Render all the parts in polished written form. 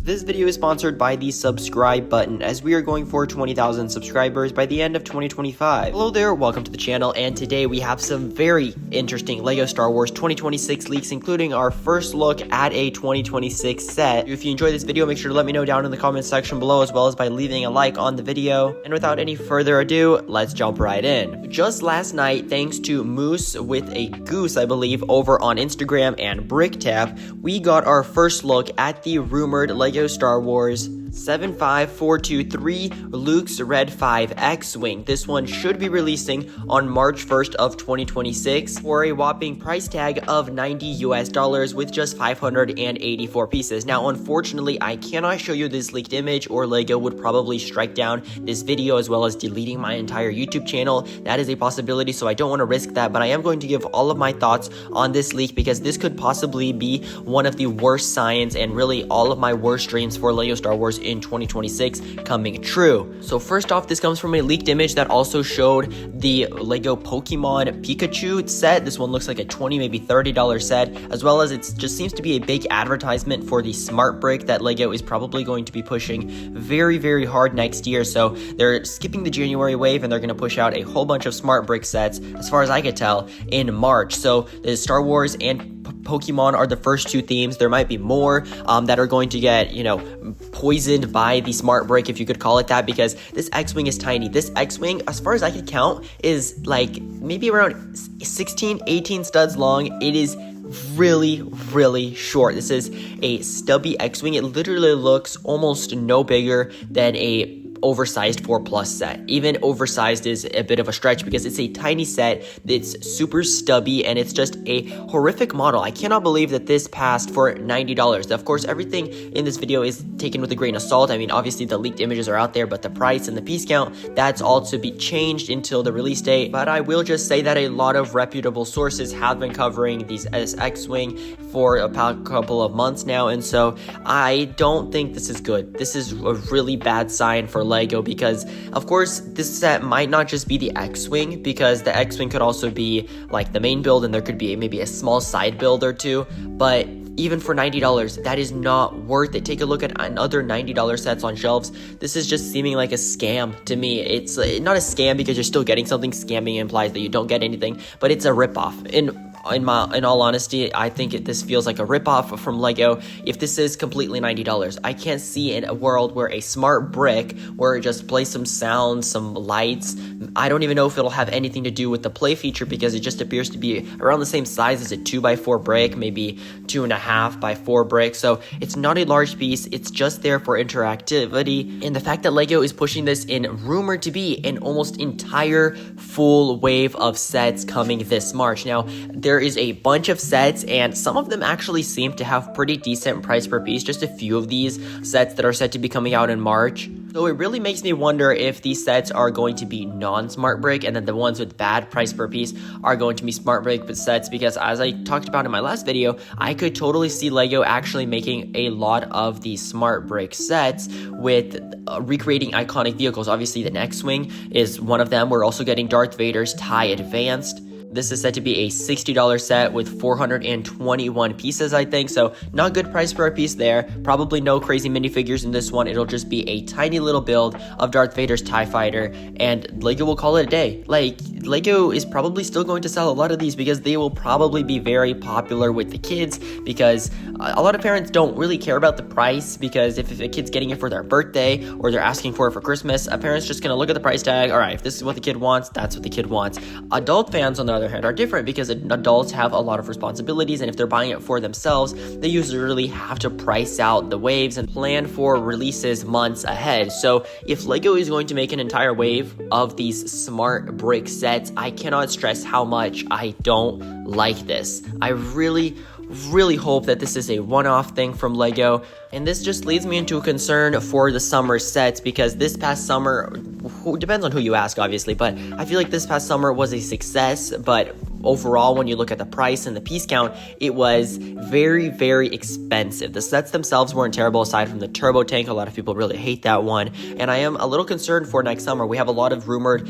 This video is sponsored by the subscribe button, as we are going for 20,000 subscribers by the end of 2025. Hello there, welcome to the channel, and today we have some very interesting LEGO Star Wars 2026 leaks, including our first look at a 2026 set. If you enjoyed this video, make sure to let me know down in the comment section below, as well as by leaving a like on the video. And without any further ado, let's jump right in. Just last night, thanks to Moose with a Goose, I believe, over on Instagram and BrickTap, we got our first look at the rumored LEGO Star Wars 75423 Luke's Red 5 X-Wing. This one should be releasing on March 1st of 2026 for a whopping price tag of $90 with just 584 pieces. Now, unfortunately, I cannot show you this leaked image, or LEGO would probably strike down this video as well as deleting my entire YouTube channel. That is a possibility, so I don't want to risk that, but I am going to give all of my thoughts on this leak because this could possibly be one of the worst signs and really all of my worst dreams for LEGO Star Wars in 2026 coming true. So first off, this comes from a leaked image that also showed the LEGO Pokemon Pikachu set. This one looks like a $20, maybe $30 set, as well as it just seems to be a big advertisement for the smart brick that LEGO is probably going to be pushing very hard next year. So they're skipping the January wave and they're going to push out a whole bunch of smart brick sets, as far as I could tell, in March. So the Star Wars and Pokemon are the first two themes. There might be more that are going to get, poisoned by the smart brick, if you could call it that, because this X-Wing is tiny. This X-Wing, as far as I can count, is like maybe around 16, 18 studs long. It is really short. This is a stubby X-Wing. It literally looks almost no bigger than a oversized 4+ set. Even oversized is a bit of a stretch because it's a tiny set. It's super stubby and it's just a horrific model. I cannot believe that this passed for $90. Of course, everything in this video is taken with a grain of salt. I mean, obviously the leaked images are out there, but the price and the piece count, that's all to be changed until the release date. But I will just say that a lot of reputable sources have been covering these X-Wing for a couple of months now, and so I don't think this is good. This is a really bad sign for LEGO because, of course, this set might not just be the X-Wing, because the X-Wing could also be like the main build and there could be maybe a small side build or two, but even for $90, that is not worth it. Take a look at other $90 sets on shelves. This is just seeming like a scam to me. It's not a scam because you're still getting something. Scamming implies that you don't get anything, but it's a ripoff. In all honesty, I think this feels like a ripoff from LEGO. If this is completely $90, I can't see in a world where a smart brick, where it just plays some sounds, some lights. I don't even know if it'll have anything to do with the play feature because it just appears to be around the same size as a 2x4 brick, maybe 2.5x4 brick. So it's not a large piece. It's just there for interactivity. And the fact that LEGO is pushing this in rumored to be an almost entire full wave of sets coming this March. Now, there is a bunch of sets, and some of them actually seem to have pretty decent price per piece. Just a few of these sets that are set to be coming out in March. So it really makes me wonder if these sets are going to be non-smart brick, and then the ones with bad price per piece are going to be smart brick sets, because as I talked about in my last video, I could totally see LEGO actually making a lot of these smart brick sets with recreating iconic vehicles. Obviously, the X-Wing is one of them. We're also getting Darth Vader's TIE Advanced. This is said to be a $60 set with 421 pieces, I think, so not good price per piece there. Probably no crazy minifigures in this one. It'll just be a tiny little build of Darth Vader's TIE Fighter, and LEGO will call it a day. Like, LEGO is probably still going to sell a lot of these because they will probably be very popular with the kids, because a lot of parents don't really care about the price, because if a kid's getting it for their birthday or they're asking for it for Christmas, a parent's just going to look at the price tag. All right, if this is what the kid wants, that's what the kid wants. Adult fans, on the other hand, are different because adults have a lot of responsibilities, and if they're buying it for themselves, they usually have to price out the waves and plan for releases months ahead. So if LEGO is going to make an entire wave of these smart brick sets, I cannot stress how much I don't like this. I really hope that this is a one-off thing from LEGO, and this just leads me into a concern for the summer sets, because this past summer, depends on who you ask obviously, but I feel like this past summer was a success, but overall, when you look at the price and the piece count, it was very, very expensive. The sets themselves weren't terrible aside from the turbo tank. A lot of people really hate that one, and I am a little concerned for next summer. We have a lot of rumored,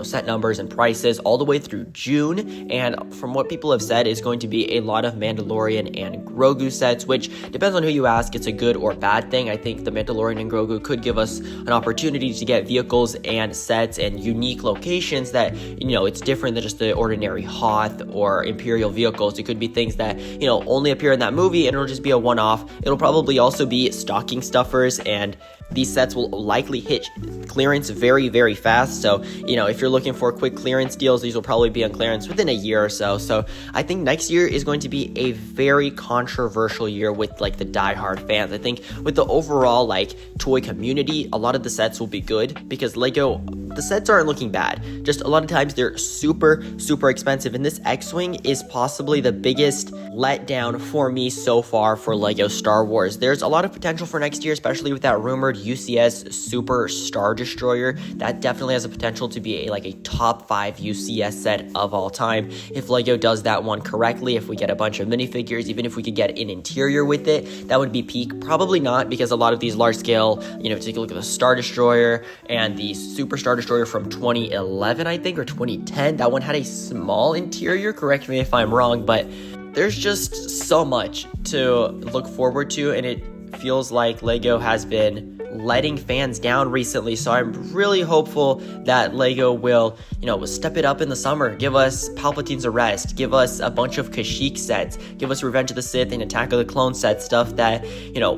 set numbers and prices all the way through June, and from what people have said, is going to be a lot of Mandalorian and Grogu sets, which depends on who you ask. It's a good or bad thing. I think the Mandalorian and Grogu could give us an opportunity to get vehicles and sets and unique locations that, it's different than just the ordinary Hoth or Imperial vehicles. It could be things that, only appear in that movie, and it'll just be a one-off. It'll probably also be stocking stuffers, and these sets will likely hit clearance very, very fast. So, if you're looking for quick clearance deals, these will probably be on clearance within a year or so. So I think next year is going to be a very controversial year with the diehard fans. I think with the overall toy community, a lot of the sets will be good because Lego, the sets aren't looking bad. Just a lot of times they're super, super expensive. And this X-Wing is possibly the biggest letdown for me so far for Lego Star Wars. There's a lot of potential for next year, especially with that rumored UCS Super Star Destroyer. That definitely has a potential to be a top 5 UCS set of all time if Lego does that one correctly. If we get a bunch of minifigures, even if we could get an interior with it, that would be peak. Probably not, because a lot of these large scale, take a look at the Star Destroyer and the Super Star Destroyer from 2011, I think, or 2010. That one had a small interior. Correct me if I'm wrong, but there's just so much to look forward to, and it feels like Lego has been letting fans down recently. So I'm really hopeful that Lego will, step it up in the summer. Give us Palpatine's Arrest, give us a bunch of Kashyyyk sets, give us Revenge of the Sith and Attack of the Clone set stuff that,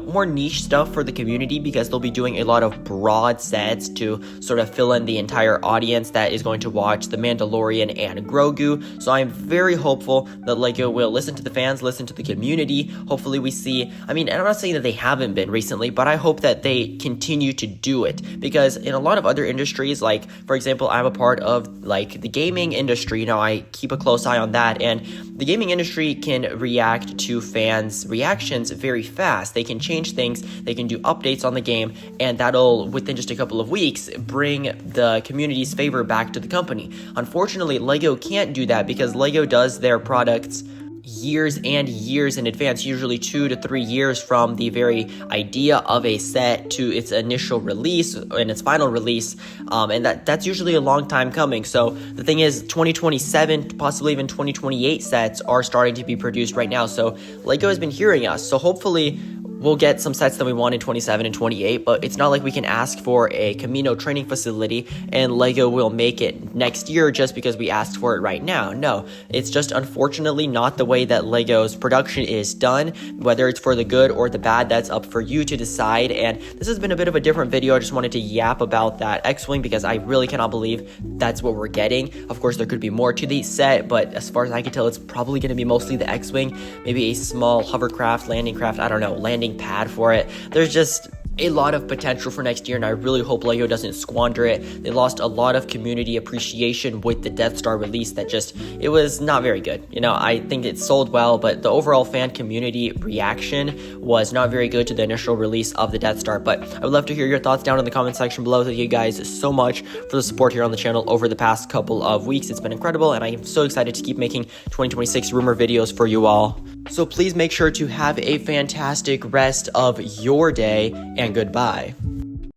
more niche stuff for the community, because they'll be doing a lot of broad sets to sort of fill in the entire audience that is going to watch The Mandalorian and Grogu. So I'm very hopeful that Lego will listen to the fans, listen to the community. Hopefully we see, and I'm not saying that they haven't been recently, but I hope that they continue to do it, because in a lot of other industries, for example, I'm a part of the gaming industry. I keep a close eye on that, and the gaming industry can react to fans' reactions very fast. They can change things, they can do updates on the game, and that'll, within just a couple of weeks, bring the community's favor back to the company. Unfortunately, Lego can't do that because Lego does their products years and years in advance, usually 2 to 3 years from the very idea of a set to its initial release and its final release, and that's usually a long time coming. So the thing is, 2027, possibly even 2028 sets are starting to be produced right now. So Lego has been hearing us. So hopefully we'll get some sets that we want in 27 and 28, but it's not like we can ask for a Camino training facility and Lego will make it next year just because we asked for it right now. No, it's just unfortunately not the way that Lego's production is done. Whether it's for the good or the bad, that's up for you to decide. And this has been a bit of a different video. I just wanted to yap about that X-Wing because I really cannot believe that's what we're getting. Of course, there could be more to the set, but as far as I can tell, it's probably going to be mostly the X-Wing, maybe a small hovercraft, landing craft, I don't know, landing pad for it. There's just a lot of potential for next year, and I really hope Lego doesn't squander it. They lost a lot of community appreciation with the Death Star release. It was not very good. I think it sold well, but the overall fan community reaction was not very good to the initial release of the Death Star. But I would love to hear your thoughts down in the comment section below. Thank you guys so much for the support here on the channel over the past couple of weeks. It's been incredible, and I am so excited to keep making 2026 rumor videos for you all. So please make sure to have a fantastic rest of your day, and goodbye.